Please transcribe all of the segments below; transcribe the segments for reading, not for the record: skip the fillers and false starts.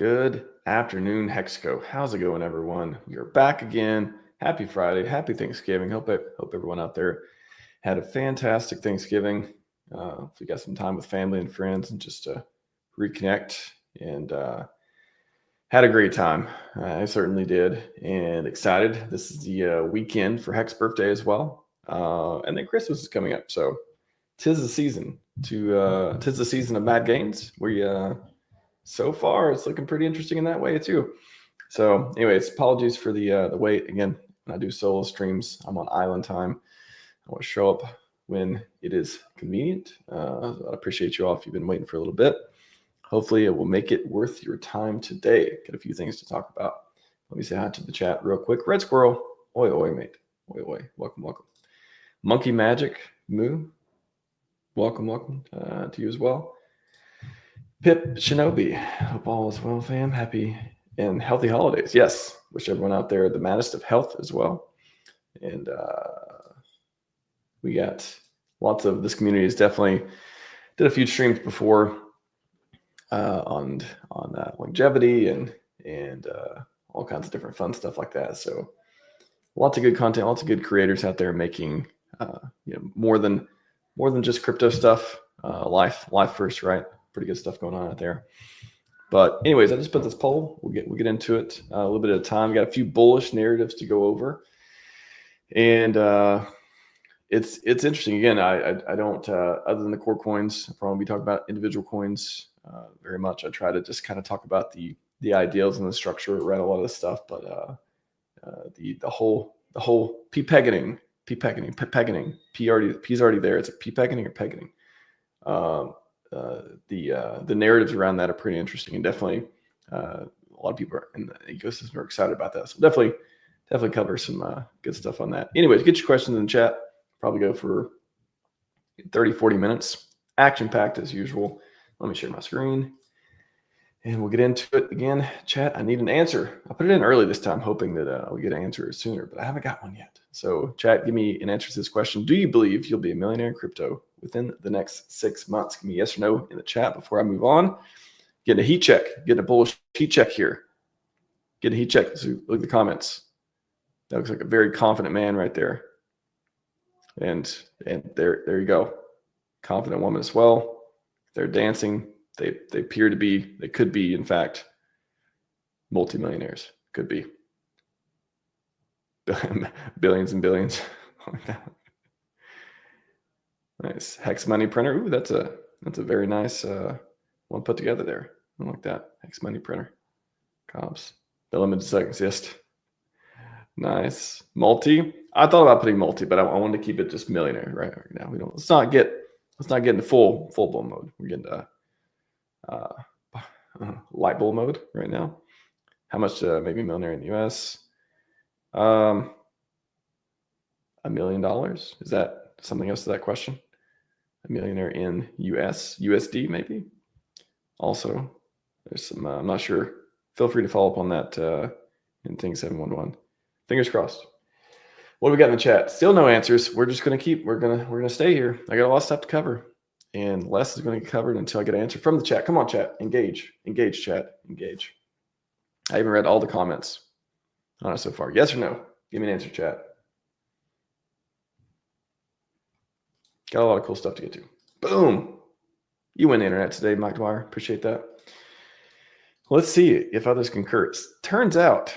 Good afternoon, Hexco. How's it going, everyone? We are back again. Happy Friday. Happy Thanksgiving. Hope everyone out there had a fantastic Thanksgiving. If you got some time with family and friends and just reconnect and had a great time. I certainly did, and excited. This is the weekend for Hex birthday as well, and then Christmas is coming up. So tis the season tis the season of mad gains. So far it's looking pretty interesting in that way too. So anyways, apologies for the wait. Again, when I do solo streams, I'm on island time. I want to show up when it is convenient. I appreciate you all if you've been waiting for a little bit. Hopefully it will make it worth your time today. Got a few things to talk about. Let me say hi to the chat real quick. Red Squirrel, oi oi mate, oi oi, welcome. Monkey Magic, Moo, welcome to you as well. Pip Shinobi, hope all is well, fam. Happy and healthy holidays. Yes, wish everyone out there the maddest of health as well. And we got lots of this community is definitely did a few streams before on longevity and all kinds of different fun stuff like that. So lots of good content, lots of good creators out there making more than just crypto stuff. Life first, right? Pretty good stuff going on out there. But anyways, I just put this poll. We'll get into it a little bit at a time. Got a few bullish narratives to go over, and it's interesting. Again, I don't other than the core coins, I'll probably be talking about individual coins very much. I try to just kind of talk about the ideals and the structure, read a lot of this stuff, but the whole p-pegging, P's already there. It's a p-pegging or pegging. The narratives around that are pretty interesting, and definitely a lot of people in the ecosystem are excited about that. So definitely cover some good stuff on that. Anyways, get your questions in the chat. Probably go for 30-40 minutes. Action packed as usual. Let me share my screen and we'll get into it again. Chat, I need an answer. I put it in early this time, hoping that we get an answer sooner, but I haven't got one yet. So chat, give me an answer to this question. Do you believe you'll be a millionaire in crypto within the next 6 months? Give me yes or no in the chat before I move on. Getting a heat check, getting a bullish heat check here. Getting a heat check. So look at the comments. That looks like a very confident man right there. And there you go. Confident woman as well. They're dancing. They appear to be, they could be, in fact, multimillionaires. Could be. Billions and billions. Nice. Hex money printer. Ooh, that's a very nice one put together there. I like that. Hex money printer. Cobbs. The limited set exist. Nice. Multi. I thought about putting multi, but I wanted to keep it just millionaire right now. We don't. Let's not get into full bull mode. We're getting to light bull mode right now. How much maybe millionaire in the US? $1 million. Is that something else to that question? A millionaire in USD maybe. Also, there's some. I'm not sure. Feel free to follow up on that in Thing 711. Fingers crossed. What do we got in the chat? Still no answers. We're just gonna We're gonna stay here. I got a lot of stuff to cover, and less is going to get covered until I get an answer from the chat. Come on, chat. Engage, chat. Engage. I even read all the comments on it so far. Yes or no? Give me an answer, chat. Got a lot of cool stuff to get to. Boom. You win the internet today, Mike Dwyer. Appreciate that. Let's see if others concur. Turns out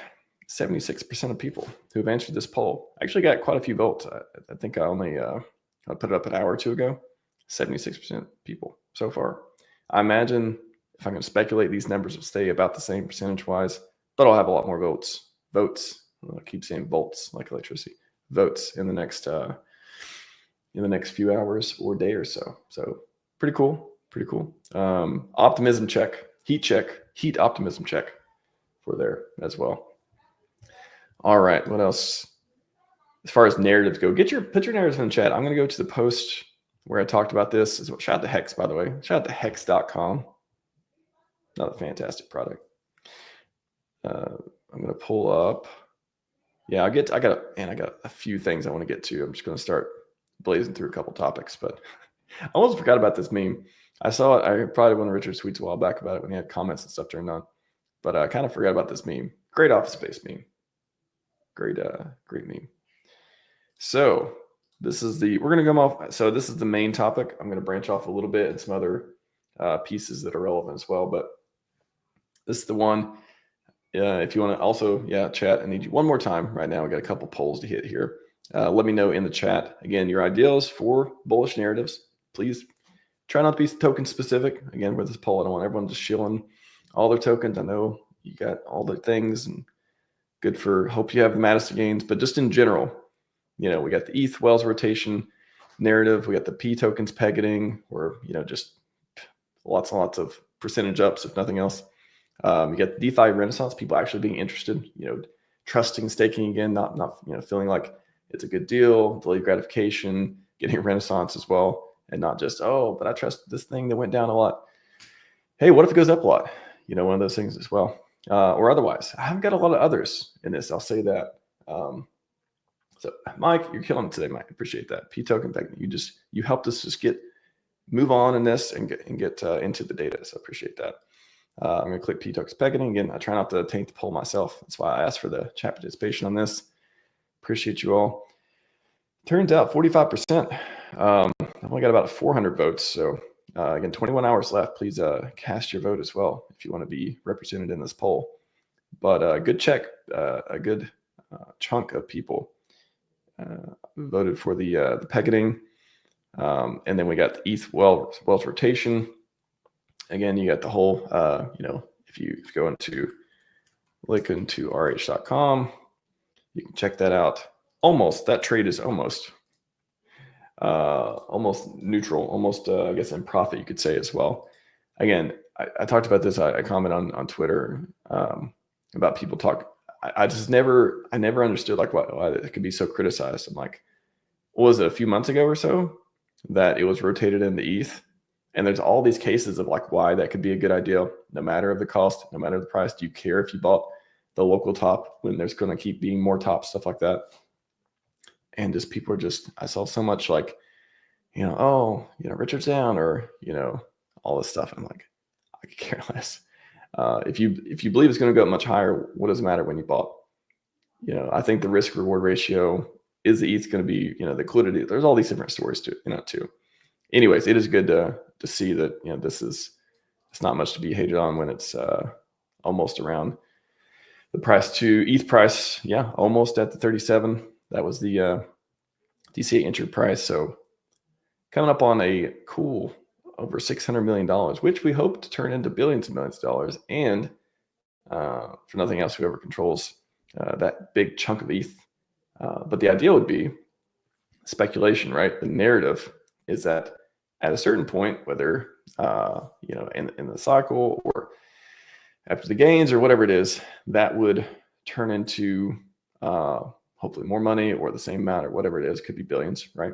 76% of people who have answered this poll actually got quite a few votes. I think I put it up an hour or two ago. 76% people so far. I imagine if I'm going to speculate, these numbers will stay about the same percentage-wise, but I'll have a lot more votes. I keep saying volts like electricity. Votes in the next few hours or day or so. So pretty cool. Optimism check, heat optimism check for there as well. All right, what else? As far as narratives go, put your narratives in the chat. I'm going to go to the post where I talked about this. Shout out to Hex, by the way. Shout out to hex.com. Another fantastic product. I'm going to pull up. Yeah, I got a few things I want to get to. I'm just going to start blazing through a couple topics, but I almost forgot about this meme. I saw it. I probably one of Richard's tweets a while back about it when he had comments and stuff turned on. but I kind of forgot about this meme. Great Office Space meme. Great meme. So this is we're going to come off. So this is the main topic. I'm going to branch off a little bit and some other pieces that are relevant as well. But this is the one. If you want to also, chat, I need you one more time right now. We got a couple polls to hit here. Let me know in the chat. Again, your ideals for bullish narratives. Please try not to be token specific. Again, with this poll, I don't want everyone just shilling all their tokens. I know you got all the things and good for, hope you have the Madison gains, but just in general, we got the ETH Wells rotation narrative. We got the P tokens pegging, or, just lots and lots of percentage ups, if nothing else. You get the DeFi Renaissance, people actually being interested, trusting staking again, not feeling like it's a good deal, delayed gratification, getting a Renaissance as well, and not just, but I trust this thing that went down a lot. Hey, what if it goes up a lot? One of those things as well. Or otherwise, I haven't got a lot of others in this. I'll say that. So Mike, you're killing it today, Mike. Appreciate that. P token pegging. You helped us just move on in this and get into the data. So appreciate that. I'm going to click P tokens pegging again. I try not to taint the poll myself. That's why I asked for the chat participation on this. Appreciate you all. Turns out 45%. I've only got about 400 votes. So again, 21 hours left. Please cast your vote as well if you want to be represented in this poll. But good check. A good chunk of people voted for the pegging. And then we got the ETH Wells rotation. Again, you got the whole, if you go link into rh.com, you can check that out. That trade is almost neutral, almost, I guess, in profit, you could say as well. Again, I talked about this. I comment on Twitter about people talk. I never understood like why it could be so criticized. I'm like, what was it, a few months ago or so that it was rotated into ETH? And there's all these cases of like why that could be a good idea, no matter of the cost, no matter the price. Do you care if you bought the local top when there's going to keep being more top, stuff like that? And just people are I saw so much like, Richard's down, or, all this stuff. I'm like, I could care less. If you believe it's going to go up much higher, what does it matter when you bought? I think the risk reward ratio is the ETH going to be, the liquidity. There's all these different stories too. Anyways, it is good to see that, it's not much to be hated on when it's almost around the price to ETH price. Yeah, almost at the 37. That was the DCA entry price. So coming up on a cool over $600 million, which we hope to turn into billions of millions of dollars. And for nothing else, whoever controls that big chunk of ETH. But the idea would be speculation, right? The narrative is that at a certain point, whether in the cycle or after the gains or whatever it is, that would turn into hopefully more money or the same amount or whatever it is. Could be billions, right?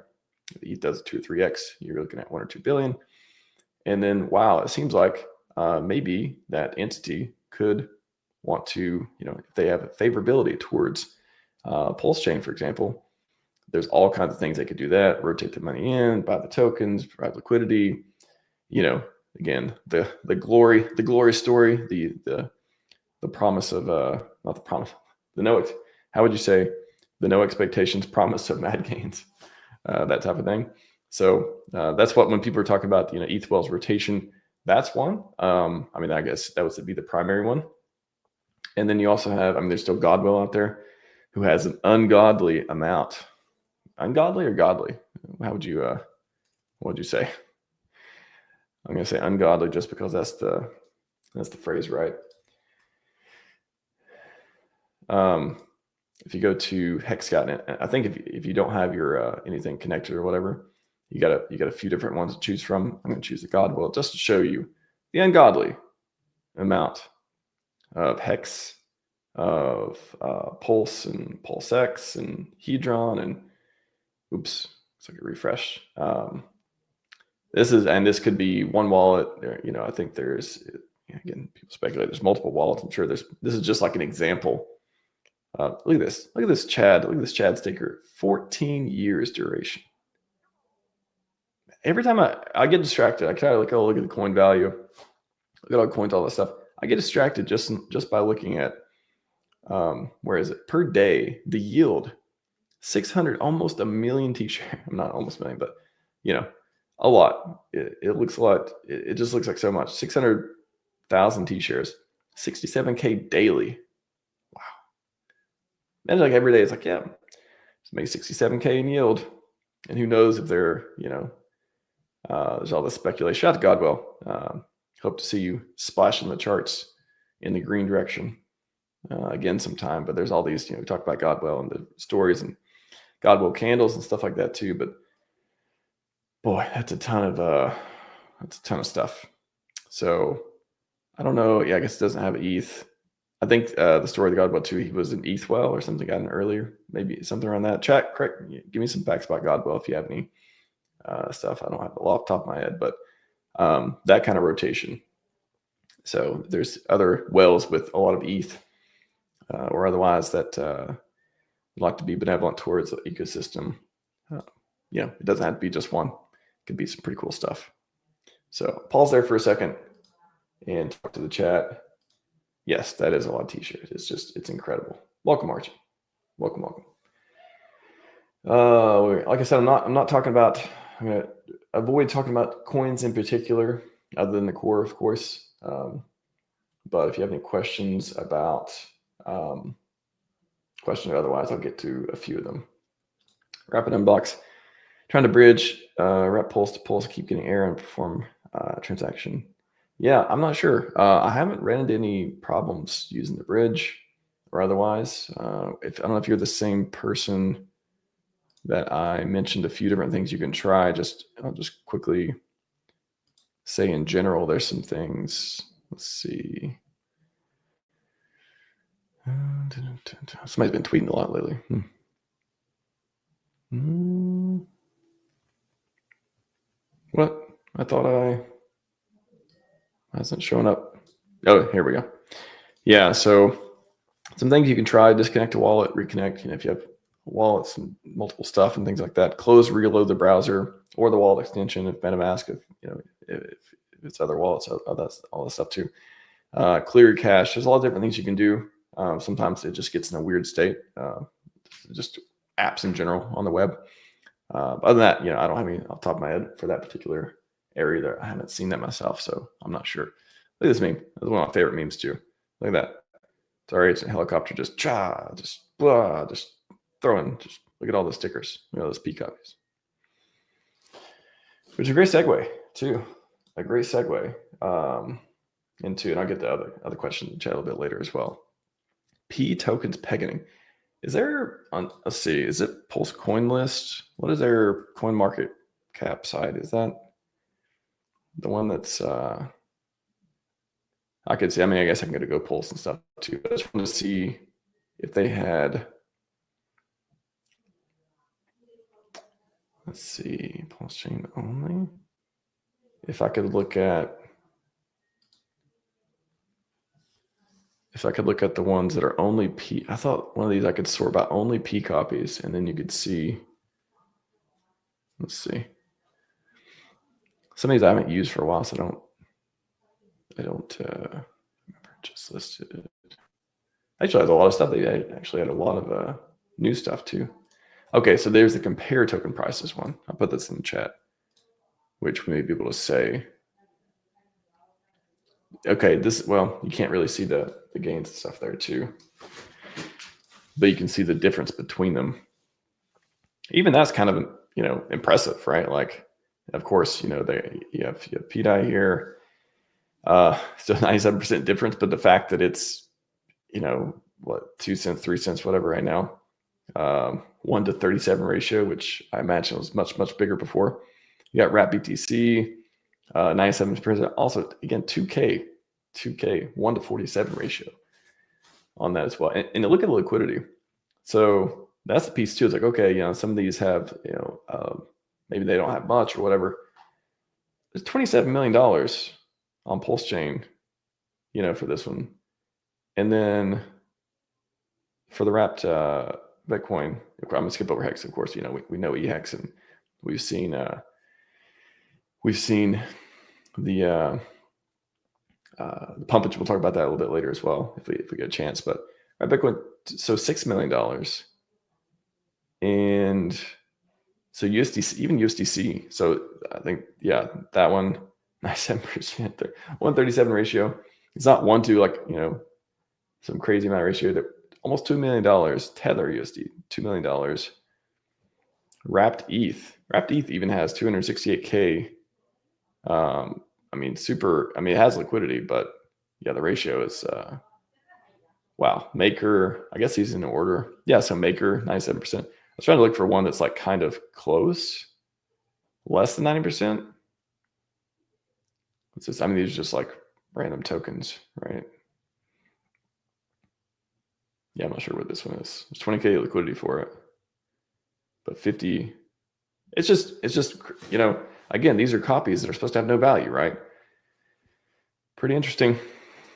If ETH does 2 or 3x, you're looking at 1 or 2 billion. And then, wow, it seems like maybe that entity could want to, if they have a favorability towards PulseChain, for example, there's all kinds of things they could do that, rotate the money in, buy the tokens, provide liquidity. Again, the glory story, the promise of not the promise, how would you say, the no expectations promise of mad gains, that type of thing. So that's what, when people are talking about ETH Wells rotation, that's one. I guess that would be the primary one. And then you also have, there's still Godwhale out there who has an ungodly amount. Ungodly or godly? How would you what would you say? I'm gonna say ungodly just because that's the phrase, right? If you go to Hexscout, I think if you don't have your anything connected or whatever, you got a few different ones to choose from. I'm gonna choose the Godwhale just to show you the ungodly amount of Hex, of Pulse and PulseX and Hedron and oops, it's like a refresh. This could be one wallet. I think there's, again, people speculate there's multiple wallets. I'm sure this is just like an example. Look at this Chad. Look at this Chad sticker. 14 years duration. Every time I get distracted, I try to look at the coin value, look at all the coins, all that stuff. I get distracted just by looking at where is it per day, the yield 600, almost a million t-shirt. Not almost a million, but a lot. It looks a lot. It just looks like so much. 600,000 t-shirts, 67K daily. Wow. And like every day, it's like, yeah, just make 67K in yield. And who knows if they're, there's all this speculation. Shout out to Godwhale. Hope to see you splashing the charts in the green direction again sometime. But there's all these, we talked about Godwhale and the stories and Godwhale candles and stuff like that too. But boy, that's a ton of stuff. So I don't know. Yeah, I guess it doesn't have ETH. I think the story of the Godwhale too, he was an ETH well or something gotten earlier, maybe something around that. Chat, correct. Give me some facts about Godwhale if you have any stuff. I don't have it off the top of my head, but that kind of rotation. So there's other whales with a lot of ETH or otherwise that like to be benevolent towards the ecosystem. It doesn't have to be just one. It could be some pretty cool stuff. So pause there for a second and talk to the chat. Yes, that is a lot of t-shirts. It's incredible. Welcome, Archie. Welcome. Like I said, I'm not talking about. I'm gonna avoid talking about coins in particular, other than the core, of course. But if you have any questions about questions or otherwise, I'll get to a few of them. Rapid unbox. Trying to bridge rep pulse to pulse, keep getting error and perform transaction. Yeah, I'm not sure. I haven't ran into any problems using the bridge or otherwise. I don't know if you're the same person that I mentioned a few different things you can try. I'll just quickly say in general, there's some things. Let's see. Somebody's been tweeting a lot lately. What? I thought hasn't shown up. Oh, here we go. Yeah, so some things you can try: disconnect a wallet, reconnect. If you have wallets and multiple stuff and things like that, close, reload the browser or the wallet extension. If MetaMask, if it's other wallets, that's all that stuff too. Clear your cache. There's a lot of different things you can do. Sometimes it just gets in a weird state. Just apps in general on the web. Other than that, I don't have any off the top of my head for that particular area there. I haven't seen that myself, so I'm not sure. Look at this meme. That's one of my favorite memes too. Look at that. Sorry, it's a helicopter just throwing. Just look at all the stickers. Look at all those peacocks. Which is a great segue too. A great segue into, and I'll get the other question in the chat a little bit later as well. P tokens pegging. Is there let's see, is it Pulse Coin List? What is their coin market cap side? Is that the one that's I could see? I mean, I guess I can go Pulse and stuff too, but I just want to see if they had, let's see, PulseChain only. If I could look at the ones that are only P, I thought one of these I could sort by only P copies, and then you could see, let's see. Some of these I haven't used for a while, so I don't just listed. Actually, has a lot of stuff. They actually had a lot of new stuff too. Okay, so there's the compare token prices one. I'll put this in the chat, which we may be able to say. Okay, you can't really see the gains and stuff there too, but you can see the difference between them. Even that's kind of impressive, right? Like, of course, you have PDI here, still 97% difference, but the fact that it's 2 cents, 3 cents, whatever right now, 1 to 37 ratio, which I imagine was much bigger before. You got Wrap BTC. 97%. Also, again, 2K, 1 to 47 ratio on that as well. And look at the liquidity. So that's the piece too. It's like, okay, some of these have, maybe they don't have much or whatever. There's $27 million on PulseChain, for this one. And then for the wrapped Bitcoin, I'm gonna skip over Hex, of course. We know eHex, and we've seen the the pumpage. We'll talk about that a little bit later as well if we get a chance. But right, Bitcoin, so $6 million, and so USDC, even USDC. So I think that one 97%, 137 ratio. It's not 1 to like some crazy amount of ratio. That almost $2 million. Tether USD $2 million. Wrapped ETH even has 268K. It has liquidity, but yeah, the ratio is wow. Maker, I guess he's in order. Yeah, so Maker 97%. I was trying to look for one that's like kind of close, less than 90%. It's just, these are just like random tokens, right? Yeah, I'm not sure what this one is. There's 20K liquidity for it, but 50. It's just again, these are copies that are supposed to have no value, right? Pretty interesting.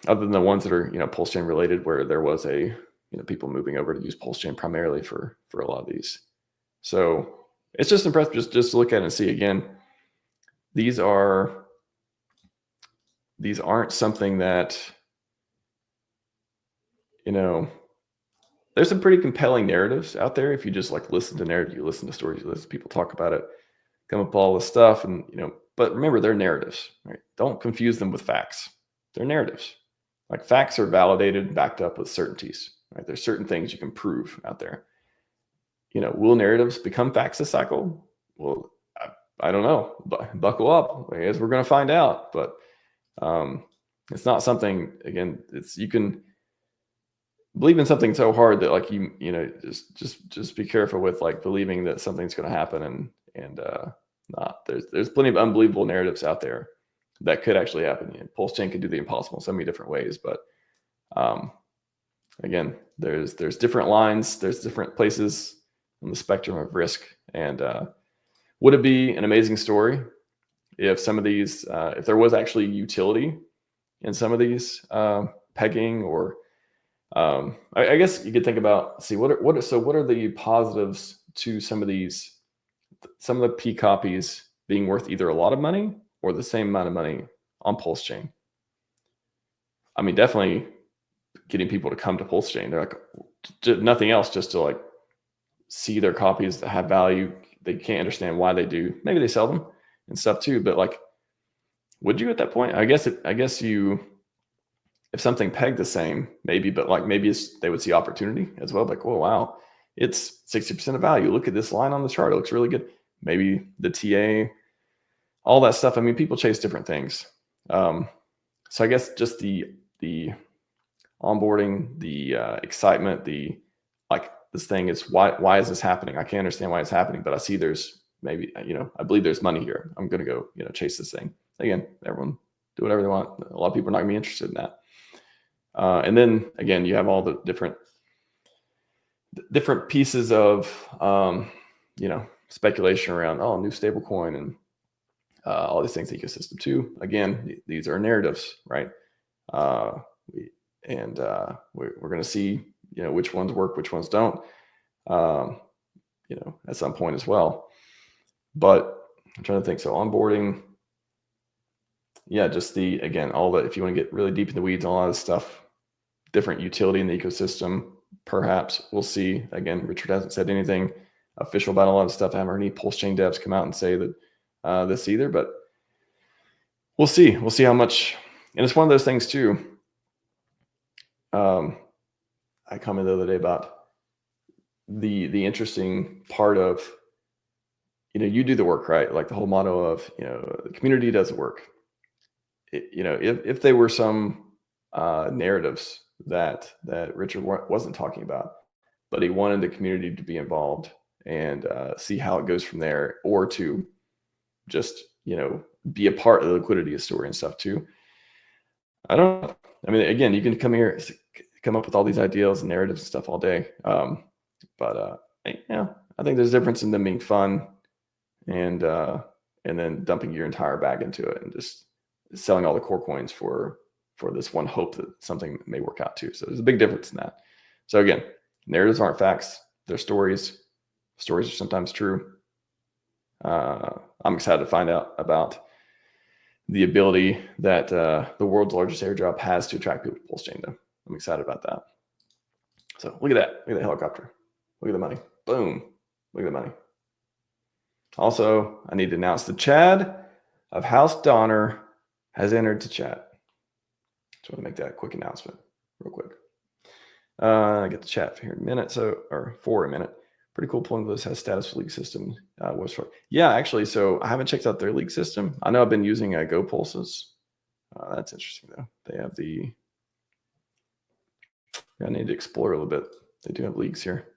Other than the ones that are PulseChain related, where there was people moving over to use PulseChain primarily for a lot of these. So it's just impressive just to look at it and see. Again, these aren't something that there's some pretty compelling narratives out there. If you just like listen to narrative, you listen to stories, you listen to people talk about it, come up with all this stuff, and but remember, they're narratives, right? Don't confuse them with facts. They're narratives. Like facts are validated, backed up with certainties, right? There's certain things you can prove out there. Will narratives become facts this cycle? Well, I don't know. Buckle up. I guess we're going to find out. But it's not something. Again, you can believe in something so hard that like just be careful with like believing that something's going to happen and not. There's plenty of unbelievable narratives out there that could actually happen. PulseChain could do the impossible in so many different ways, but again, there's different lines, there's different places on the spectrum of risk. And would it be an amazing story if some of these, if there was actually utility in some of these pegging, or I guess you could think about, what are the positives to some of the P copies being worth either a lot of money or the same amount of money on PulseChain? Definitely getting people to come to PulseChain. They're like, nothing else, just to like see their copies that have value. They can't understand why they do. Maybe they sell them and stuff too, but like, would you at that point? I guess if something pegged the same, maybe, but like maybe they would see opportunity as well. Like, oh wow, it's 60% of value. Look at this line on the chart. It looks really good. Maybe the TA, all that stuff. People chase different things. So I guess just the onboarding, the excitement, the like, this thing is why is this happening? I can't understand why it's happening, but I see there's maybe, I believe there's money here. I'm going to go, chase this thing. Again, everyone do whatever they want. A lot of people are not going to be interested in that. And then again, you have all the different pieces of, speculation around, new stable coin and all these things, ecosystem too. Again, these are narratives, right? We're going to see, which ones work, which ones don't, at some point as well. But I'm trying to think. So onboarding, just all that, if you want to get really deep in the weeds, a lot of stuff, different utility in the ecosystem, perhaps we'll see. Again, Richard hasn't said anything official about a lot of stuff. I haven't heard any PulseChain devs come out and say that this either, but we'll see. We'll see how much. And it's one of those things too. I commented the other day about the interesting part of, you do the work, right? Like the whole motto of, the community does the work. If they were some narratives that Richard wasn't talking about, but he wanted the community to be involved and see how it goes from there, or to just, be a part of the liquidity story and stuff too. I don't know. Again, you can come up with all these ideas and narratives and stuff all day. But I think there's a difference in them being fun and then dumping your entire bag into it and just selling all the core coins for this one hope that something may work out too. So there's a big difference in that. So again, narratives aren't facts. They're stories. Stories are sometimes true. I'm excited to find out about the ability that the world's largest airdrop has to attract people to PulseChain, though. I'm excited about that. So look at that. Look at the helicopter. Look at the money. Boom. Look at the money. Also, I need to announce the Chad of House Donner has entered to chat. Just want to make that quick announcement real quick. I get the chat here in a minute, for a minute. Pretty cool. Point List has status league system. Yeah, actually, so I haven't checked out their league system. I know I've been using Go Pulses. That's interesting though. They have I need to explore a little bit. They do have leagues here.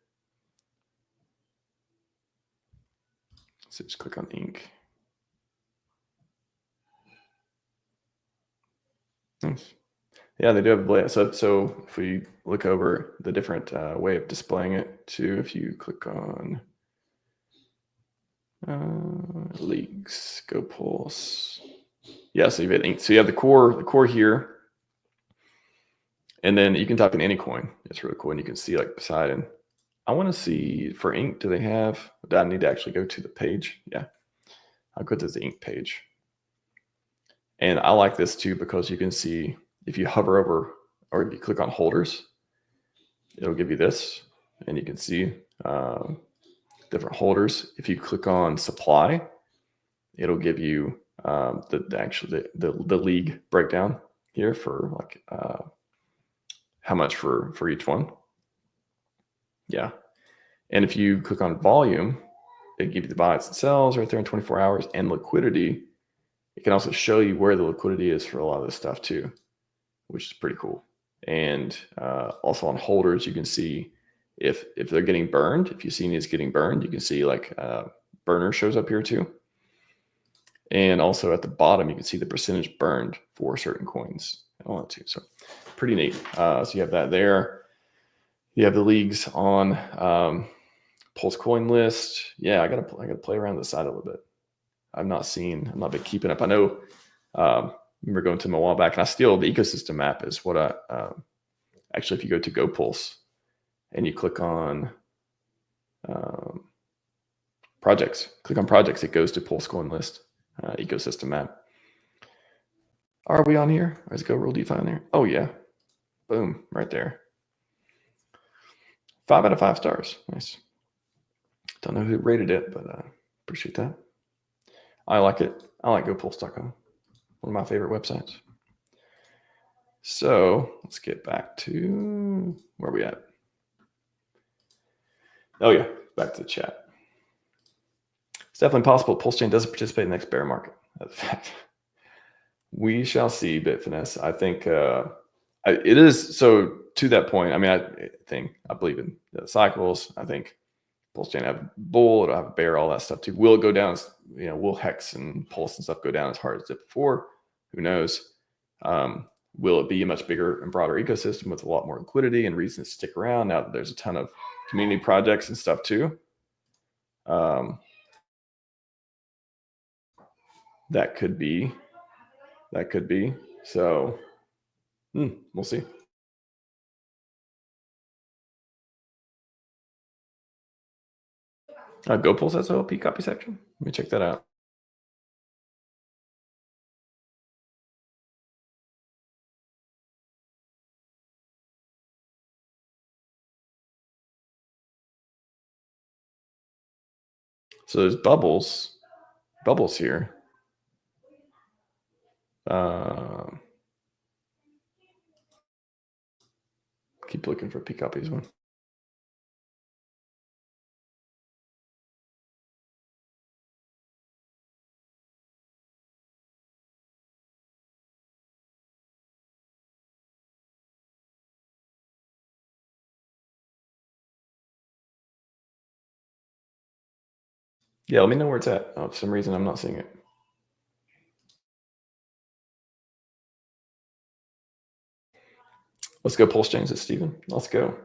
So just click on ink. Nice. Yeah, they do have layout. So if we look over the different way of displaying it too, if you click on leagues, Go Pulse. Yeah, so you have ink. So you have the core here, and then you can type in any coin. It's really cool, and you can see like Poseidon. I want to see for ink. Do they have? Do I need to actually go to the page? Yeah, I'll go to the ink page, and I like this too because you can see if you hover over or if you click on holders, it'll give you this, and you can see different holders. If you click on supply, it'll give you the league breakdown here for like how much for each one. Yeah, and if you click on volume, it gives you the buys and sells right there in 24 hours, and liquidity. It can also show you where the liquidity is for a lot of this stuff too, which is pretty cool. And also on holders, you can see if they're getting burned. If you see it's getting burned, you can see like burner shows up here too. And also at the bottom, you can see the percentage burned for certain coins. I want to, so pretty neat. So you have that there. You have the leagues on Pulse Coin List. Yeah, I gotta play around the side a little bit. I've not been keeping up. I know. Remember going to them a while back, and I still the ecosystem map is what I actually. If you go to Go Pulse and you click on projects, it goes to Pulse Coin List ecosystem map. Are we on here? Or is Go Real DeFi on there? Oh yeah, boom, right there. 5 out of 5 stars. Nice. Don't know who rated it, but appreciate that. I like it. I like GoPulse.com. One of my favorite websites. So let's get back to where we at. Oh yeah, back to the chat. It's definitely possible PulseChain doesn't participate in the next bear market. That's a fact. We shall see, Bitfinesse. I think it is. So to that point, I mean, I believe in the cycles. I think PulseChain have bull, it'll have bear, all that stuff too. Will it go down? Will Hex and Pulse and stuff go down as hard as it did before? Who knows? Will it be a much bigger and broader ecosystem with a lot more liquidity and reasons to stick around now that there's a ton of community projects and stuff too? That could be. So we'll see. Go Pulse has a OP copy section. Let me check that out. So there's bubbles here. Keep looking for P copies one. Yeah, let me know where it's at. Oh, for some reason, I'm not seeing it. Let's go PulseChain, says Steven. Let's go.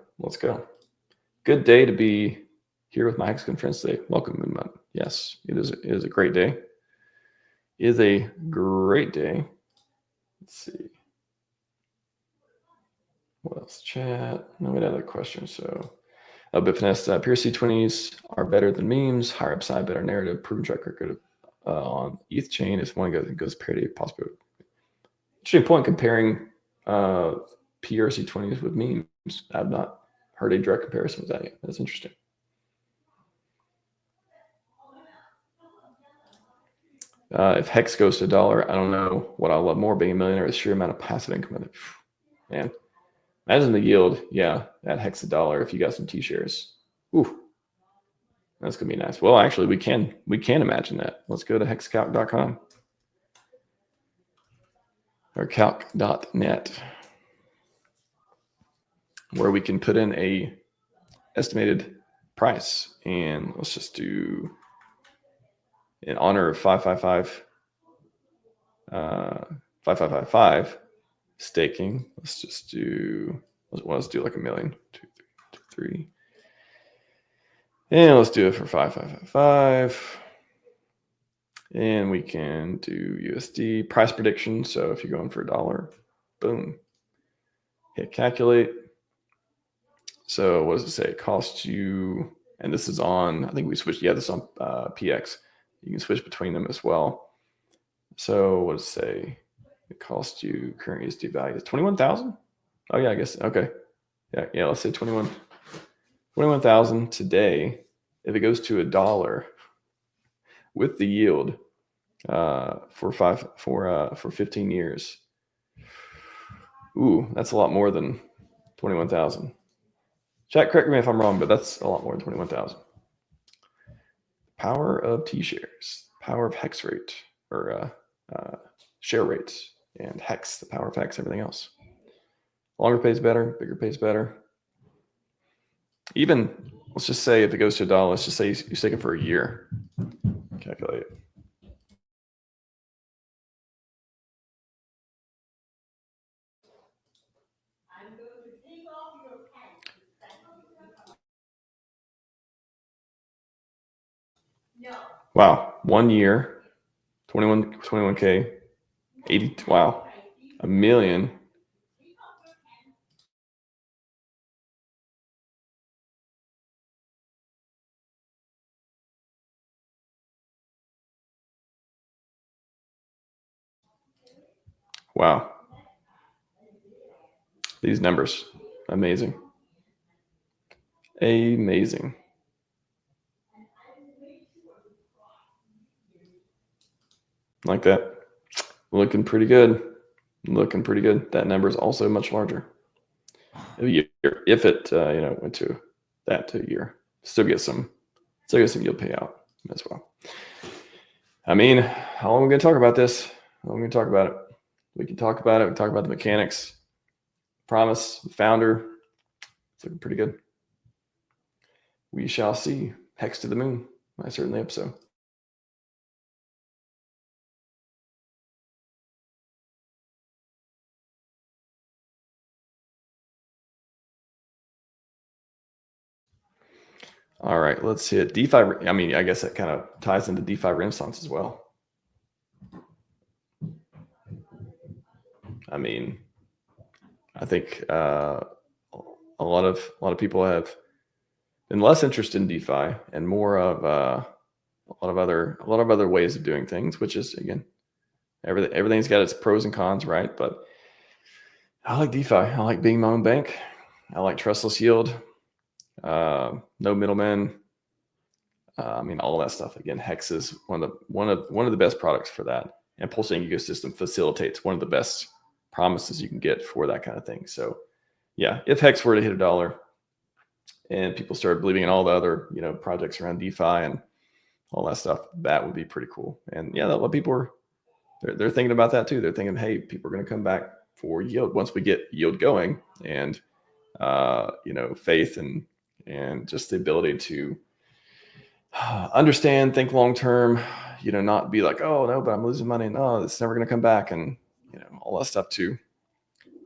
Good day to be here with my Mexican friends today. Welcome, Moonmon. Yes, it is a great day. It is a great day. Let's see. What else? Chat. No, we had other questions. So, Bitfinesse, pure C20s are better than memes, higher upside, better narrative, proven track record on ETH chain if one goes parity possible. Interesting point comparing PRC20s with memes. I've not heard a direct comparison with that yet. That's interesting. If Hex goes to $1, I don't know what I'll love more, being a millionaire, the sheer amount of passive income. Man, imagine the yield. Yeah, at Hex $1 if you got some T-shares. Ooh, that's gonna be nice. Well, actually, we can imagine that. Let's go to hexcalc.com or calc.net, where we can put in a estimated price, and let's just do in honor of 5555 staking. Let's just do let's do like $1 million. 2, 3, 2, 3. And let's do it for 5555. And we can do USD price prediction. So if you're going for $1, boom, hit calculate. So what does it say? It costs you, and this is on, I think we switched, yeah, this is on PX. You can switch between them as well. So what does it say? It costs you current USD value is 21,000. Oh yeah, I guess, okay. Yeah, let's say 21,000 today. If it goes to $1 with the yield for 15 years. Ooh, that's a lot more than 21,000. Chat, correct me if I'm wrong, but that's a lot more than 21,000. Power of T-shares, power of hex rate, or share rates, and hex, the power of hex, everything else. Longer pays better, bigger pays better. Even, let's just say if it goes to $1, let's just say you stake it for a year. Calculate it. Wow, 1 year, 21K, 80, wow, $1 million. Wow. These numbers, amazing. Amazing. Like that. Looking pretty good. Looking pretty good. That number is also much larger. If it went to that to a year, still get some yield payout as well. I mean, how long are we going to talk about this? How long are we going to talk about it? We can talk about it. We can talk about the mechanics. Promise, the founder. It's looking pretty good. We shall see. Hex to the moon. I certainly hope so. All right, let's hit DeFi. I mean, I guess that kind of ties into DeFi Renaissance as well. I mean, I think a lot of people have been less interested in DeFi and more of a lot of other ways of doing things, which is, again, everything's got its pros and cons, right? But I like DeFi. I like being my own bank. I like trustless yield, no middlemen. I mean, all of that stuff. Again, Hex is one of the best products for that, and PulseChain ecosystem facilitates one of the best promises you can get for that kind of thing. So, yeah, if Hex were to hit $1 and people started believing in all the other projects around DeFi and all that stuff, that would be pretty cool. And yeah, a lot of people they're thinking about that too. They're thinking, hey, people are going to come back for yield once we get yield going, and faith and just the ability to understand, think long term, not be like, oh no, but I'm losing money. No, it's never going to come back, and all that stuff too.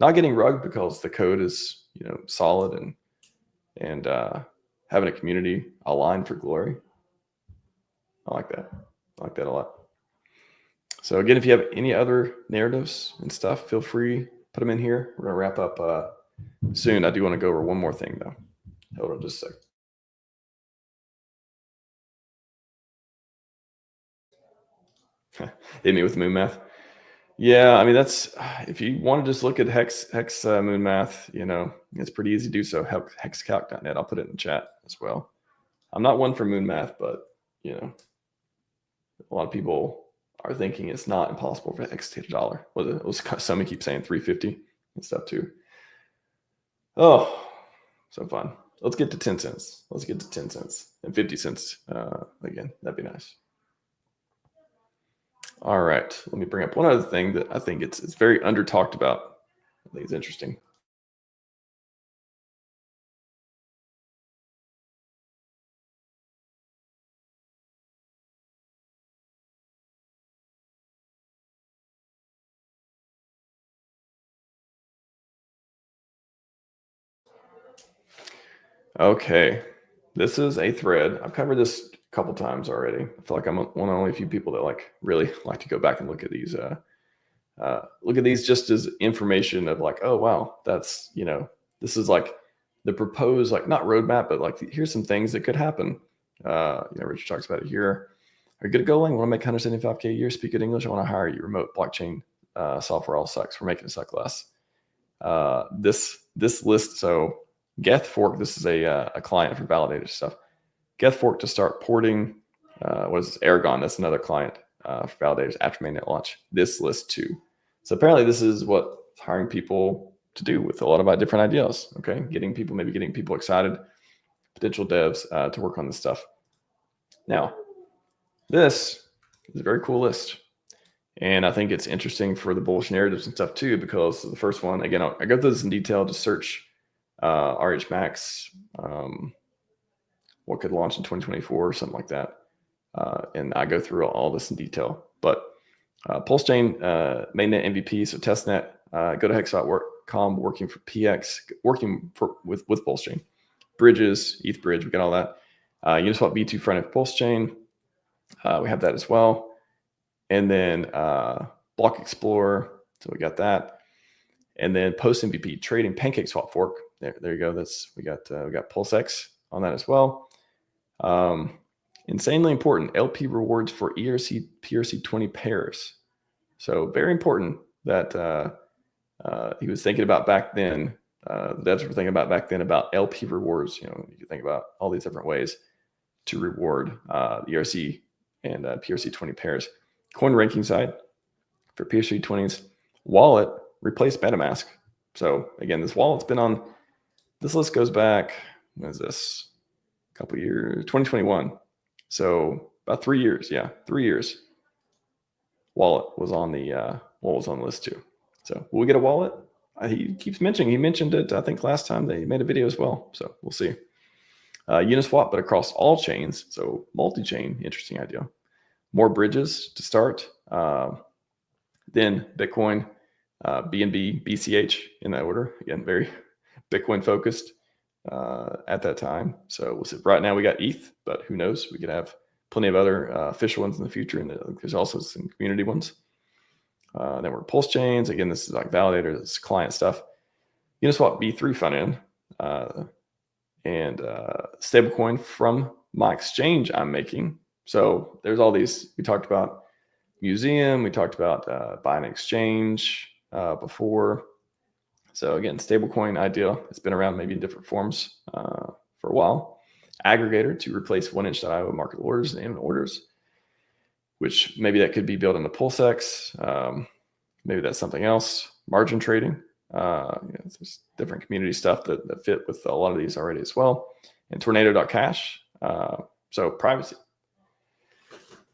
Not getting rugged because the code is solid and having a community aligned for glory. I like that. I like that a lot. So again, if you have any other narratives and stuff, feel free, put them in here. We're gonna wrap up soon. I do want to go over one more thing though. Hold on just a sec. Hit me with moon math. Yeah, I mean that's if you want to just look at hex moon math, it's pretty easy to do so. Hexcalc.net. I'll put it in the chat as well. I'm not one for moon math, but a lot of people are thinking it's not impossible for hex to hit $1. Well, some keep saying 350 and stuff too. Oh, so fun. Let's get to 10 cents. Let's get to 10 cents and 50 cents again. That'd be nice. All right. Let me bring up one other thing that I think it's very under talked about. I think it's interesting. Okay. This is a thread. I've covered this a couple times already. I feel like I'm one of the only few people that really like to go back and look at these just as information of like, oh wow, that's this is like the proposed not roadmap, but here's some things that could happen. Richard talks about it here. Are you good at going? Want to make 175K a year? Speak good English? I want to hire you. Remote blockchain software all sucks. We're making it suck less. This list. So Geth Fork. This is a client for validated stuff. Geth Fork to start porting. What is this? Aragon? That's another client for validators after mainnet launch. This list too. So apparently this is what hiring people to do with a lot of different ideas. Okay, getting people excited, potential devs to work on this stuff. Now, this is a very cool list. And I think it's interesting for the bullish narratives and stuff too, because the first one, again, I go through this in detail to search RHMax, what could launch in 2024 or something like that. And I go through all this in detail. But PulseChain, mainnet MVP, so testnet, go to hex.com, working for PX, with PulseChain. Bridges, ETH bridge, we got all that. Uniswap V2 front end PulseChain, we have that as well. And then Block Explorer, so we got that. And then post MVP trading PancakeSwap fork. There you go. We got PulseX on that as well. Insanely important LP rewards for ERC PRC20 pairs. So very important that he was thinking about back then. The devs were thinking about back then about LP rewards. You can think about all these different ways to reward ERC and PRC20 pairs. Coin ranking side for PRC20s. Wallet replaced MetaMask. So again, this wallet's been on. This list goes back. When is this? A couple years. 2021. So about 3 years. Yeah, 3 years. Wallet was on the list too. So will we get a wallet? He keeps mentioning. He mentioned it. I think last time they made a video as well. So we'll see. Uniswap, but across all chains. So multi-chain. Interesting idea. More bridges to start. Then Bitcoin, BNB, BCH in that order. Again, very Bitcoin focused at that time. So we'll see. Right now we got ETH, but who knows? We could have plenty of other official ones in the future, and there's also some community ones. Then we're Pulse chains. Again, this is like validator, this is client stuff. Uniswap V3 front end and stablecoin from my exchange I'm making. So there's all these. We talked about museum. We talked about buying exchange before. So again, stablecoin idea. It's been around maybe in different forms for a while. Aggregator to replace 1inch.io market orders and orders, which maybe that could be built into PulseX. Maybe that's something else. Margin trading. There's different community stuff that fit with a lot of these already as well. And tornado.cash. So privacy.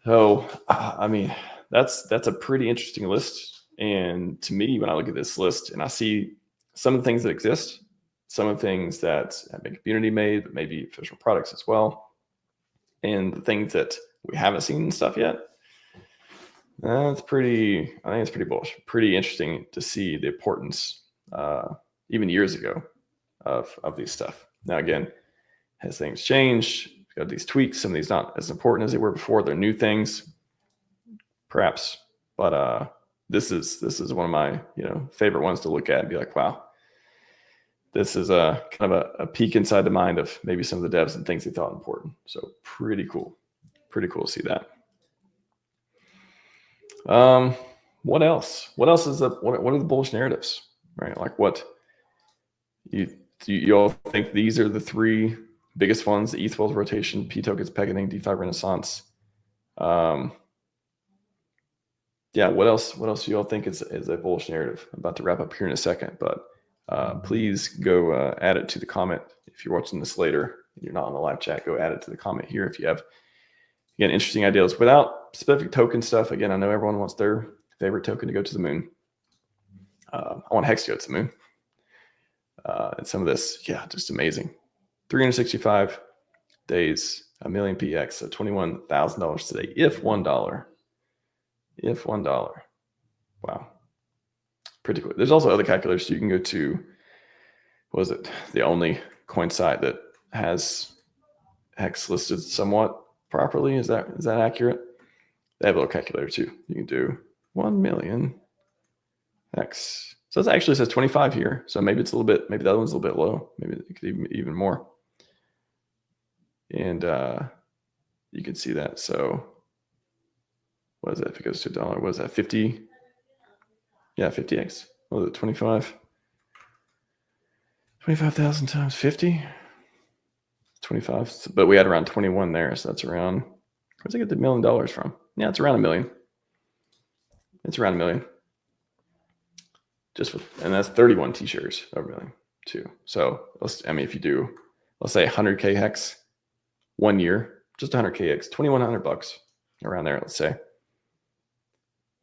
So, I mean, that's a pretty interesting list. And to me, when I look at this list and I see some of the things that exist, some of the things that have been community made, but maybe official products as well, and the things that we haven't seen and stuff yet, I think it's pretty bullish. Pretty interesting to see the importance, even years ago, of these stuff. Now, again, has things changed? Got these tweaks. Some of these not as important as they were before. They're new things, perhaps. But this is one of my favorite ones to look at and be like, wow, this is a kind of a peek inside the mind of maybe some of the devs and things they thought important. So pretty cool to see that. What else? What else is what are the bullish narratives, right? Like what you all think these are the three biggest ones: the ETH wealth rotation, P tokens pegging, DeFi Renaissance. Yeah, what else do you all think is a bullish narrative? I'm about to wrap up here in a second, but please go add it to the comment. If you're watching this later and you're not on the live chat, go add it to the comment here if you have, again, interesting ideas without specific token stuff. Again, I know everyone wants their favorite token to go to the moon. I want Hex to go to the moon. And some of this, yeah, just amazing. 365 days, a million PX, so $21,000 today, if $1. If $1. Wow. Pretty cool. There's also other calculators. So you can go to, what is it? The only coin site that has Hex listed somewhat properly. Is that accurate? They have a little calculator too. You can do 1 million Hex. So it actually says 25 here. So maybe it's a little bit, maybe that one's a little bit low. Maybe it could even more. And you can see that. So what is that? If it goes to $1, what is that? 50? Yeah, 50x. What was it? 25? 25,000 times 50? 25. But we had around 21 there. So that's around, where's it get the $1 million from? Yeah, it's around $1 million. It's around $1 million. Just with, and that's 31 T-shares of $1 million too. So if you do, let's say 100K Hex 1 year, just 100K Hex, $2,100 around there, let's say.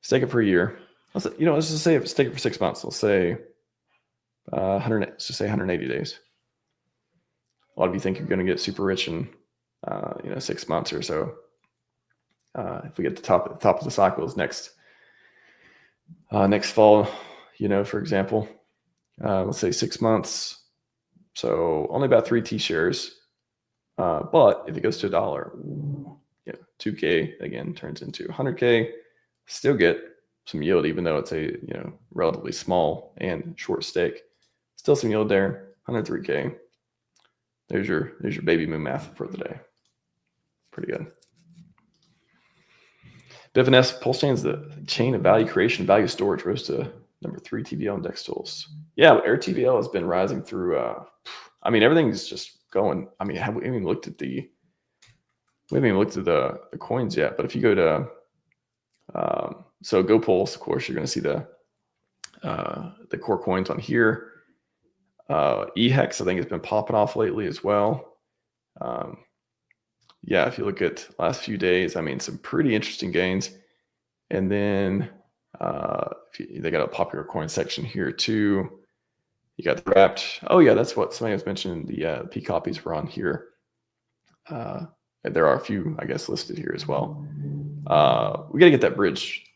Stake it for a year. Let's just say stake it for 6 months. Let's say 180 days. A lot of you think you're going to get super rich in 6 months or so. If we get to the top of the cycles next fall, for example, let's say 6 months. So only about 3 T-shares. But if it goes to $1, 2K again turns into 100K. Still get some yield, even though it's a relatively small and short stake. Still some yield there. 103K. There's your baby moon math for the day. Pretty good. BFNS PulseChain is the chain of value creation, value storage, rose to number 3 TVL index tools. Yeah, Air TVL has been rising through. Everything's just going. We haven't even looked at the coins yet. But if you go to so Go Pulse, of course, you're going to see the core coins on here. EHEX, I think, has been popping off lately as well. If you look at last few days, some pretty interesting gains. And then they got a popular coin section here too. You got the wrapped. Oh yeah, that's what somebody was mentioning. The P copies were on here. There are a few, I guess, listed here as well. We got to get that bridge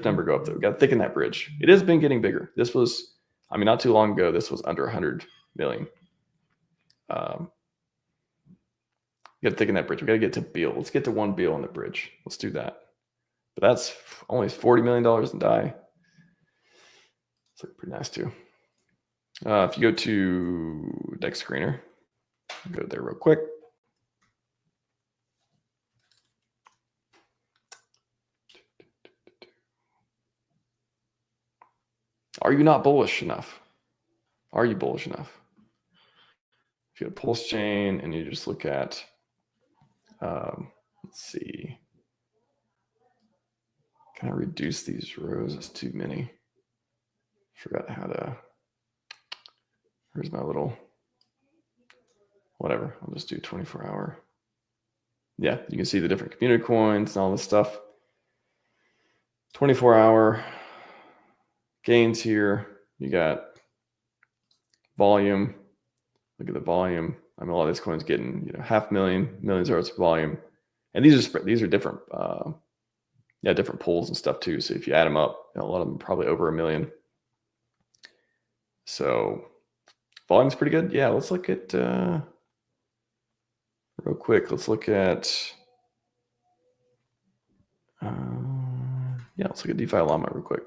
number go up there. We got to thicken that bridge. It has been getting bigger. This was, not too long ago, this was under 100 million. We got to thicken that bridge. We got to get to Beal. Let's get to 1 Beal on the bridge. Let's do that. But that's only $40 million in DAI. It's looking pretty nice too. If you go to Dex Screener, go there real quick. Are you not bullish enough? Are you bullish enough? If you have PulseChain and you just look at, let's see, can I reduce these rows? It's too many. Forgot how to, where's my little, whatever. I'll just do 24-hour. Yeah, you can see the different community coins and all this stuff. 24-hour gains here. You got volume. Look at the volume. A lot of these coins getting 500,000, millions of volume, and these are different. Different pools and stuff too. So if you add them up, a lot of them probably over 1 million. So volume's pretty good. Yeah, let's look at real quick. Let's look at let's look at DeFi Llama real quick.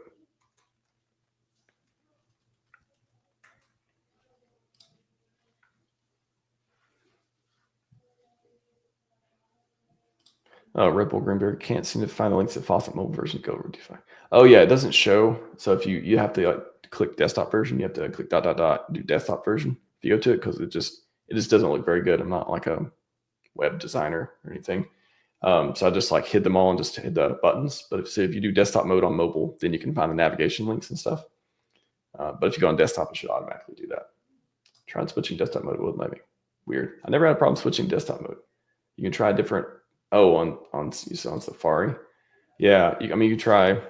Oh, Ripple Greenberg can't seem to find the links to faucet mobile version go over DeFi. Oh yeah, it doesn't show. So if you have to like click desktop version, you have to click ... do desktop version if you go to it, because it just doesn't look very good. I'm not like a web designer or anything. So I just like hid them all and just hid the buttons. But if you do desktop mode on mobile, then you can find the navigation links and stuff. But if you go on desktop, it should automatically do that. Tried switching desktop mode, it wouldn't let me. Weird. I never had a problem switching desktop mode. You can try different. Oh, on Safari. Yeah, I mean, you try,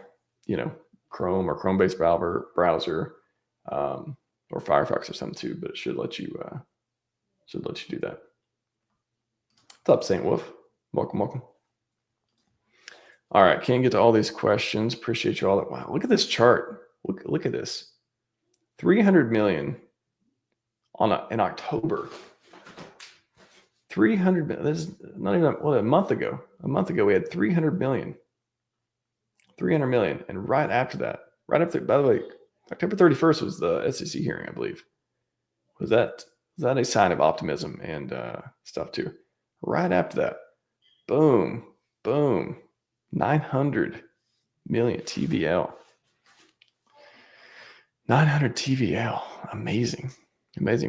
Chrome or Chrome-based browser, or Firefox or something too. But it should let you do that. What's up, Saint Wolf? Welcome. All right, can't get to all these questions. Appreciate you all. Wow, look at this chart. Look at this. 300 million in October. 300 million. This is not even a month ago. A month ago, we had 300 million. 300 million. And right after that, by the way, October 31st was the SEC hearing, I believe. Was that a sign of optimism and stuff too? Right after that, boom, 900 million TVL. 900 TVL. Amazing.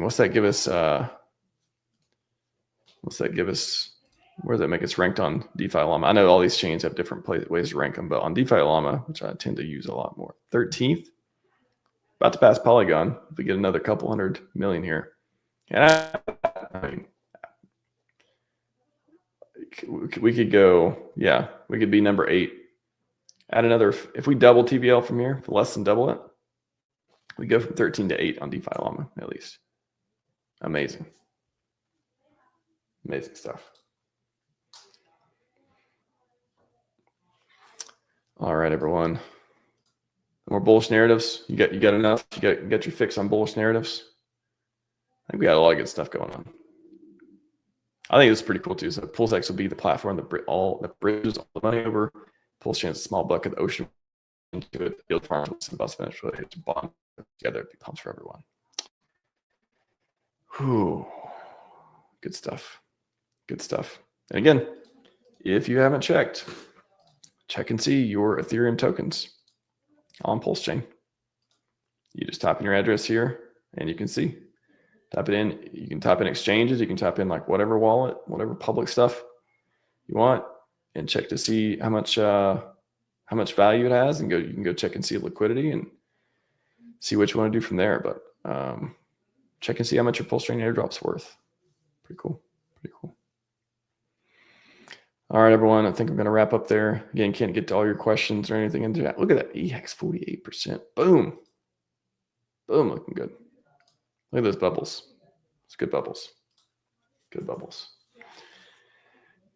What's that give us? Where does that make us ranked on DeFi Llama? I know all these chains have different ways to rank them, but on DeFi Llama, which I tend to use a lot more, 13th. About to pass Polygon if we get another couple 100 million here. And I mean, we could go, we could be number 8. Add another, if we double TVL from here, for less than double it, we go from 13 to 8 on DeFi Llama, at least. Amazing stuff. All right, everyone. More bullish narratives. You got enough? You got your fix on bullish narratives? I think we got a lot of good stuff going on. I think it's pretty cool too. So PulseX will be the platform that bridges all the money over. PulseChain is a small bucket of the ocean into it. Yield farms and bust finish really hits bond together. It pumps for everyone. Whew. Good stuff. And again, if you haven't checked, check and see your Ethereum tokens on PulseChain. You just type in your address here and you can see. Type it in. You can type in exchanges. You can type in like whatever wallet, whatever public stuff you want, and check to see how much value it has, and you can go check and see liquidity and see what you want to do from there. But check and see how much your PulseChain airdrop's worth. Pretty cool. All right, everyone. I think I'm going to wrap up there. Again, can't get to all your questions or anything in chat. Look at that. EX 48%. Boom, looking good. Look at those bubbles. It's good bubbles.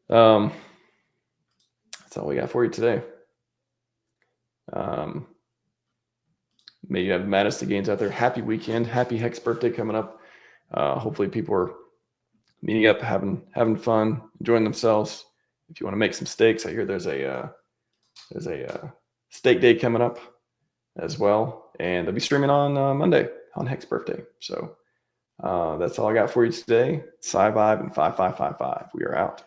That's all we got for you today. May you have maddest of gains out there. Happy weekend. Happy Hex birthday coming up. Hopefully people are meeting up, having fun, enjoying themselves. If you want to make some stakes, I hear there's a stake day coming up as well, and they'll be streaming on Monday on Hex birthday. So that's all I got for you today. Scivive and 5555. We are out.